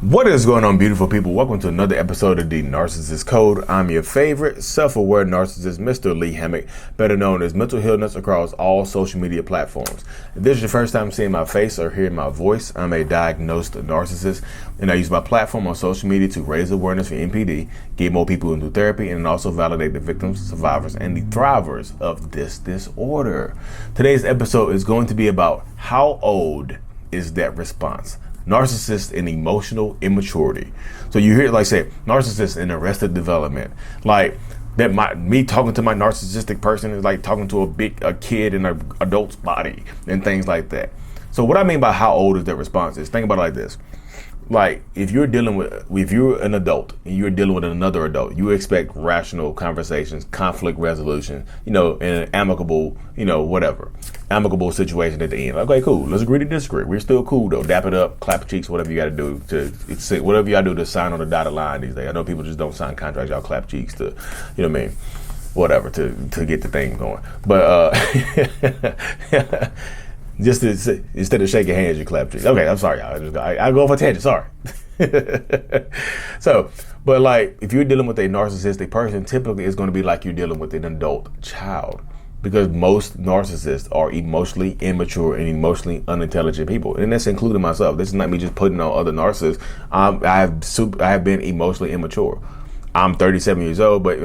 What is going on, beautiful people? Welcome to another episode of the Narcissists Code. I'm your favorite self-aware narcissist, Mr. Lee Hammock, better known as Mental Healness across all social media platforms. If this is your first time seeing my face or hearing my voice, I'm a diagnosed narcissist, and I use my platform on social media to raise awareness for NPD, get more people into therapy, and also validate the victims, survivors, and the thrivers of this disorder. Today's episode is going to be about how old is that response? Narcissist and emotional immaturity. So you hear say narcissist and arrested development. Like that me talking to my narcissistic person is like talking to a kid in an adult's body and things like that. So what I mean by how old is that response is, think about it like this. Like if you're an adult and you're dealing with another adult, you expect rational conversations, conflict resolution, in an amicable, amicable situation at the end. Okay, cool. Let's agree to disagree. We're still cool though. Dap it up, clap your cheeks, whatever you got to do to sign on the dotted line these days. I know people just don't sign contracts. Y'all clap cheeks to, whatever to get the thing going. But just instead of shaking hands, you clap cheeks. Okay, I'm sorry, y'all. I go off a tangent. Sorry. So, but like if you're dealing with a narcissistic person, typically it's going to be like you're dealing with an adult child, because most narcissists are emotionally immature and emotionally unintelligent people, and that's including myself. This is not me just putting on other narcissists. I have been emotionally immature. I'm 37 years old, but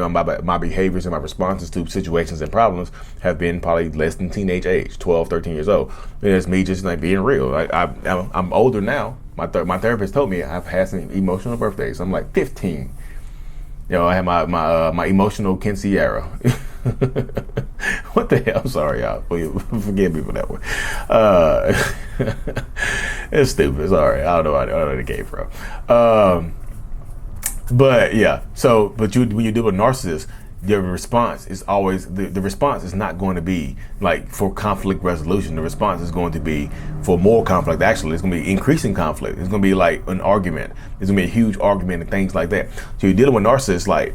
my behaviors and my responses to situations and problems have been probably less than teenage age, 12, 13 years old. And it's me just like being real. I'm older now. My therapist told me I've had some emotional birthdays. I'm like 15. I had my emotional quinceañera. What the hell? I'm sorry, y'all. Forgive me for that one. It's stupid. Sorry. I don't know where it came from. But yeah, when you deal with narcissists, the response is always, the response is not going to be like for conflict resolution. The response is going to be for more conflict. Actually, it's going to be increasing conflict. It's going to be like an argument. It's going to be a huge argument and things like that. So you're dealing with narcissists, like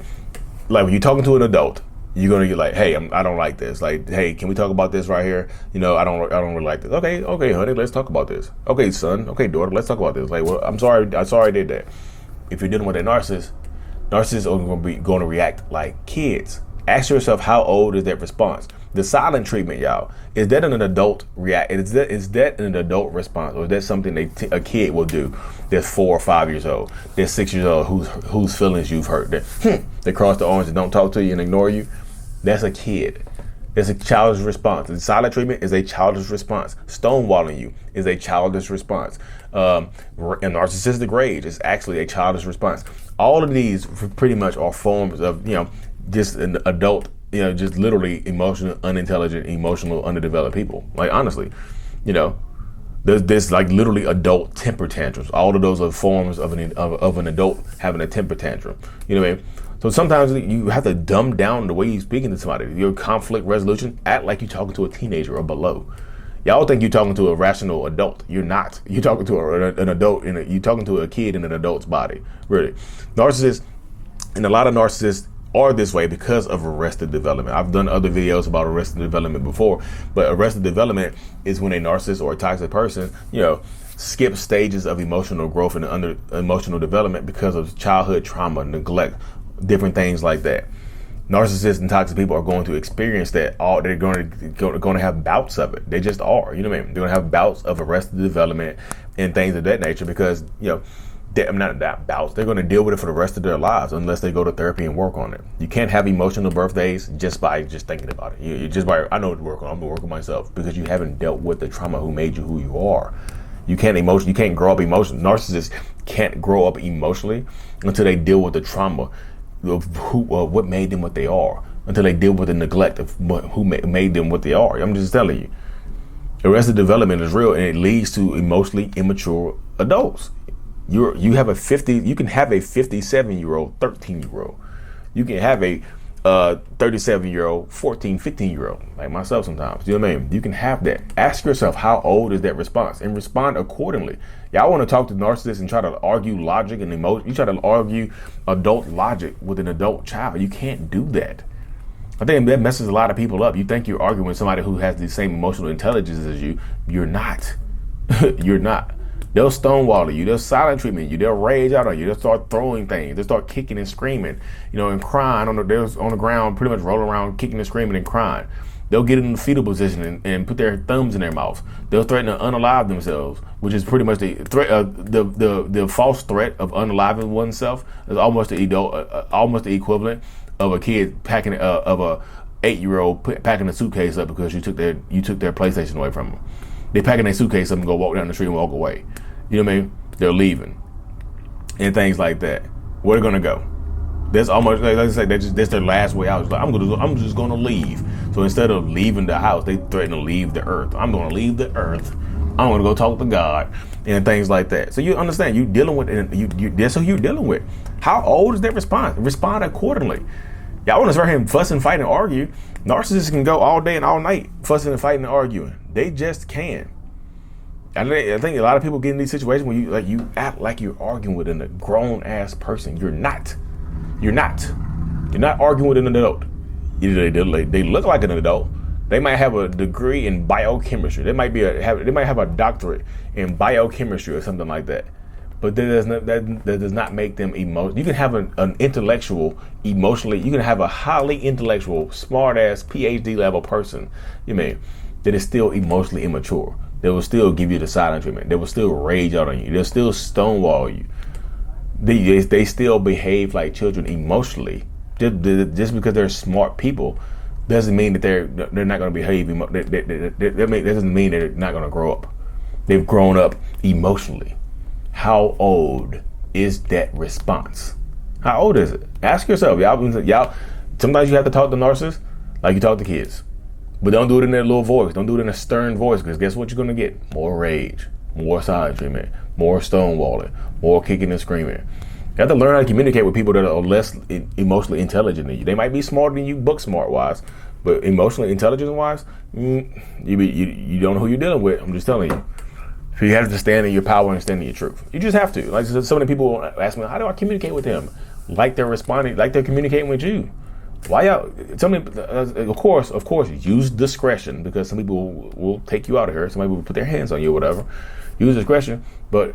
when you're talking to an adult, you're going to get like, hey, I don't like this. Like, hey, can we talk about this right here? I don't really like this. Okay, honey, let's talk about this. Okay, son. Okay, daughter, let's talk about this. Like, well, I'm sorry I did that. If you're dealing with a narcissist are going to react like kids. Ask yourself, how old is that response? The silent treatment, y'all, is that an adult is that an adult response, or is that something a kid will do that's 4 or 5 years old, that's 6 years old, whose feelings you've hurt, they cross the arms and don't talk to you and ignore you? That's a kid. It's a childish response. The silent treatment is a childish response. Stonewalling you is a childish response. A narcissistic rage is actually a childish response. All of these pretty much are forms of, just an adult, just literally emotional, unintelligent, emotional, underdeveloped people. Like, honestly, there's like literally adult temper tantrums. All of those are forms of an adult having a temper tantrum. You know what I mean? So sometimes you have to dumb down the way you're speaking to somebody. Your conflict resolution, act like you're talking to a teenager or below. Y'all think you're talking to a rational adult. You're not. You're talking to an adult, you're talking to a kid in an adult's body, really. Narcissists, and a lot of narcissists are this way because of arrested development. I've done other videos about arrested development before, but arrested development is when a narcissist or a toxic person, skips stages of emotional growth and under emotional development because of childhood trauma, neglect, different things like that. Narcissists and toxic people are going to experience that. They're going to have bouts of it. They just are. You know what I mean? They're going to have bouts of arrested development and things of that nature because, not that bouts. They're going to deal with it for the rest of their lives unless they go to therapy and work on it. You can't have emotional birthdays just by thinking about it. I know what to work on. I'm going to work on myself, because you haven't dealt with the trauma who made you who you are. You can't grow up emotionally. Narcissists can't grow up emotionally until they deal with the trauma of what made them what they are, until they deal with the neglect of who made them what they are. I'm just telling you, arrested development is real, and it leads to emotionally immature adults. You can have a 57-year-old 13-year-old. You can have a 37-year-old 14, 15-year-old, like myself sometimes. You know what I mean? You can have that. Ask yourself, how old is that response, and respond accordingly. Y'all want to talk to narcissists and try to argue logic and emotion. You try to argue adult logic with an adult child. You can't do that. I think that messes a lot of people up. You think you're arguing with somebody who has the same emotional intelligence as you. You're not. You're not. They'll stonewall you. They'll silent treatment you. They'll rage out on you. They'll start throwing things. They'll start kicking and screaming, and crying on the ground, pretty much rolling around, kicking and screaming and crying. They'll get in the fetal position and put their thumbs in their mouth. They'll threaten to unalive themselves, which is pretty much the threat. The false threat of unaliving oneself is almost the equivalent of a kid packing of a 8-year-old packing a suitcase up because you took their PlayStation away from them. They packing their suitcase up and go walk down the street and walk away. You know what I mean? They're leaving and things like that. Where they're gonna go? That's almost like I said. That's their last way out. It's like I'm just gonna leave. So instead of leaving the house, they threaten to leave the earth. I'm gonna leave the earth. I'm gonna go talk to God and things like that. So you understand? You dealing with that's who you're dealing with. How old is that response? Respond accordingly. Y'all want to start him fussing, fighting, and argue? Narcissists can go all day and all night fussing and fighting and arguing. They just can. I think a lot of people get in these situations where you act like you're arguing with a grown ass person. You're not. You're not arguing with an adult. They look like an adult. They might have a degree in biochemistry. They might have a doctorate in biochemistry or something like that. But that does not make them emotional. You can have an intellectual, emotionally. You can have a highly intellectual, smart ass PhD level person. That is still emotionally immature. They will still give you the silent treatment. They will still rage out on you. They'll still stonewall you. They still behave like children emotionally. Just because they're smart people doesn't mean that they're not going to behave. That doesn't mean they're not going to grow up. They've grown up emotionally. How old is that response? How old is it? Ask yourself, y'all. Sometimes you have to talk to narcissists like you talk to kids. But don't do it in that little voice. Don't do it in a stern voice, because guess what you're going to get? More rage, more silent treatment, more stonewalling, more kicking and screaming. You have to learn how to communicate with people that are less emotionally intelligent than you. They might be smarter than you, book smart wise, but emotionally intelligent wise, you don't know who you're dealing with. I'm just telling you. So you have to stand in your power and stand in your truth. You just have to. Like so many people ask me, how do I communicate with them? Like they're responding, like they're communicating with you. Why y'all? Tell me. Of course, use discretion, because some people will take you out of here. Some people will put their hands on you or whatever. Use discretion, but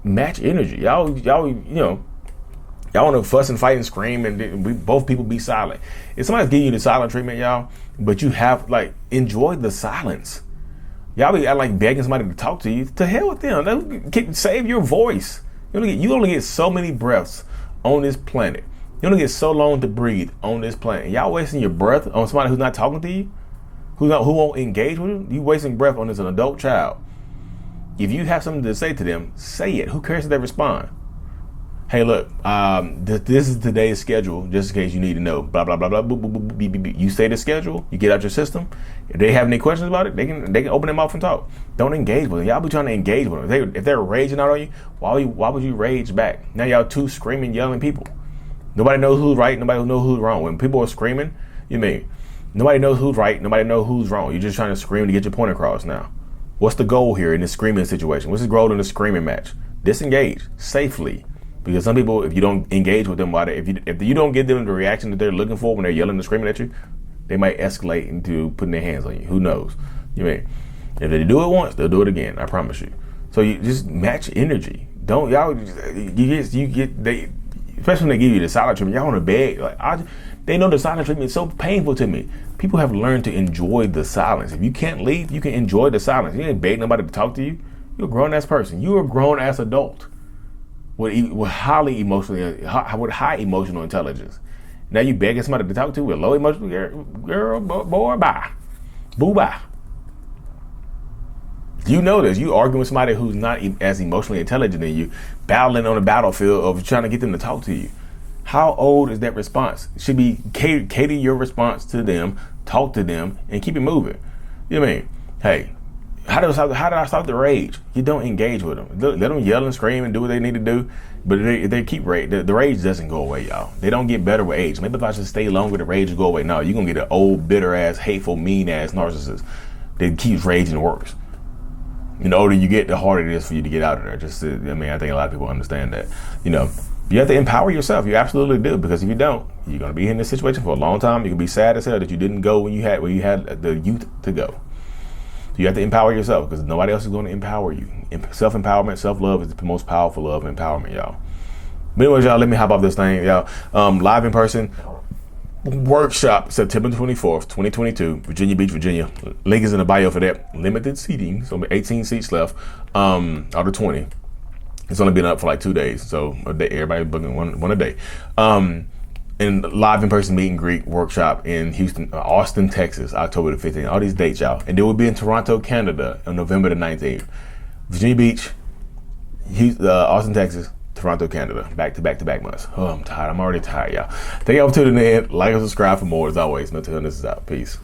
match energy. Y'all want to fuss and fight and scream, and both people be silent. If somebody's giving you the silent treatment, y'all, but you have enjoy the silence. Y'all be like begging somebody to talk to you. To hell with them. Save your voice. You only get so many breaths on this planet. You only get so long to breathe on this planet. Y'all wasting your breath on somebody who's not talking to you, who won't engage with you. You wasting breath on an adult child. If you have something to say to them, say it. Who cares if they respond? Hey, look, this is today's schedule, just in case you need to know. Blah blah blah blah. Boop, boop, boop, beep, beep, beep. You say the schedule. You get out your system. If they have any questions about it, they can open their mouth and talk. Don't engage with them. Y'all be trying to engage with them. If they're raging out on you, why would you rage back? Now y'all two screaming, yelling people. Nobody knows who's right. Nobody knows who's wrong. When people are screaming, nobody knows who's right. Nobody knows who's wrong. You're just trying to scream to get your point across. Now, what's the goal here in this screaming situation? What's the goal in the screaming match? Disengage safely. Because some people, if you don't engage with them, if you don't give them the reaction that they're looking for when they're yelling and screaming at you, they might escalate into putting their hands on you. Who knows? If they do it once, they'll do it again. I promise you. So you just match energy. Don't y'all? Especially when they give you the silent treatment, y'all want to beg. They know the silent treatment is so painful to me. People have learned to enjoy the silence. If you can't leave, you can enjoy the silence. You ain't beg nobody to talk to you. You're a grown ass person. You're a grown ass adult with high emotional intelligence. Now you begging somebody to talk to with low emotional, girl, boy, bye, boo, bye. You know this. You arguing with somebody who's not as emotionally intelligent than you, battling on the battlefield of trying to get them to talk to you. How old is that response? It should be cater your response to them, talk to them, and keep it moving. You know what I mean? Hey, how do I stop the rage? You don't engage with them. Let them yell and scream and do what they need to do. But if they keep rage, the rage doesn't go away, y'all. They don't get better with age. Maybe if I should stay longer, the rage will go away. No, you're going to get an old, bitter ass, hateful, mean ass narcissist that keeps raging worse. The older you get, the harder it is for you to get out of there. I think a lot of people understand that. You have to empower yourself. You absolutely do, because if you don't, you're going to be in this situation for a long time. You can be sad as hell that you didn't go when you had the youth to go. You have to empower yourself because nobody else is going to empower you. Self-empowerment, self-love is the most powerful love and empowerment, y'all. But anyways, y'all, let me hop off this thing, y'all. Live in person workshop, September 24th, 2022, Virginia Beach, Virginia. Link is in the bio for that. Limited seating, so 18 seats left out of 20. It's only been up for like 2 days, so a day, everybody booking one a day. And live in person meet and greet workshop in Houston, Austin, Texas, October the 15th. All these dates, y'all. And they will be in Toronto, Canada on November the 19th. Virginia Beach, Austin, Texas, Toronto, Canada. Back to back months. Oh, I'm tired. I'm already tired, y'all. Thank y'all for tuning in. Like and subscribe for more as always. Until this is out. Peace.